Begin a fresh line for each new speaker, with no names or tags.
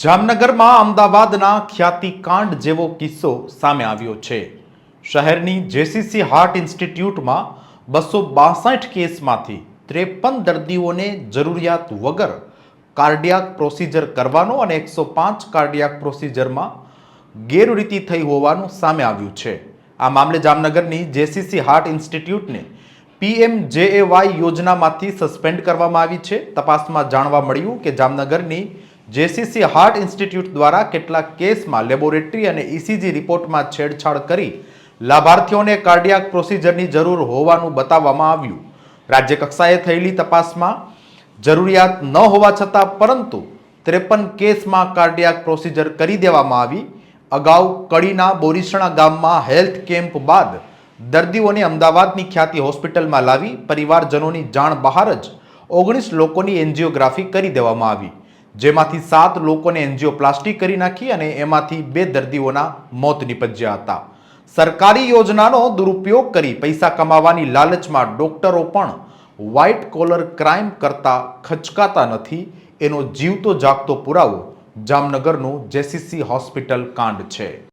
જામનગરમાં અમદાવાદના ખ્યાતિકાંડ જેવો કિસ્સો સામે આવ્યો છે। શહેરની જેસીસી હાર્ટ ઇન્સ્ટિટ્યૂટમાં 262 કેસમાંથી 53 દર્દીઓને જરૂરિયાત વગર કાર્ડિયાક પ્રોસિજર કરવાનો અને 105 કાર્ડિયાક પ્રોસિજરમાં ગેરરીતિ થઈ હોવાનું સામે આવ્યું છે। આ મામલે જામનગરની જેસીસી હાર્ટ ઇન્સ્ટિટ્યૂટને પીએમજેએવાય યોજનામાંથી સસ્પેન્ડ કરવામાં આવી છે। તપાસમાં જાણવા મળ્યું કે જામનગરની જેસીસી હાર્ટ ઇન્સ્ટિટ્યૂટ દ્વારા કેટલાક કેસમાં લેબોરેટરી અને ઇસીજી રિપોર્ટમાં છેડછાડ કરી લાભાર્થીઓને કાર્ડિયાક પ્રોસિજરની જરૂર હોવાનું બતાવવામાં આવ્યું। રાજ્ય કક્ષાએ થયેલી તપાસમાં જરૂરિયાત ન હોવા છતાં પરંતુ 53 કેસમાં કાર્ડિયાક પ્રોસિજર કરી દેવામાં આવી। અગાઉ કડીના બોરીસણા ગામમાં હેલ્થ કેમ્પ બાદ દર્દીઓને અમદાવાદની ખ્યાતિ હોસ્પિટલમાં લાવી પરિવારજનોની જાણ બહાર જ 19 લોકોની એન્જિયોગ્રાફી કરી દેવામાં આવી, જેમાંથી 7 લોકોને એન્જિયોપ્લાસ્ટી કરી નાખી અને એમાંથી 2 દર્દીઓના મોત નિપજ્યા હતા। સરકારી યોજનાનો દુરુપયોગ કરી પૈસા કમાવાની લાલચમાં ડોક્ટરો પણ વ્હાઇટ કોલર ક્રાઇમ કરતા ખચકાતા નથી, એનો જીવતો જાગતો પુરાવો જામનગરનું જેસીસી હોસ્પિટલ કાંડ છે।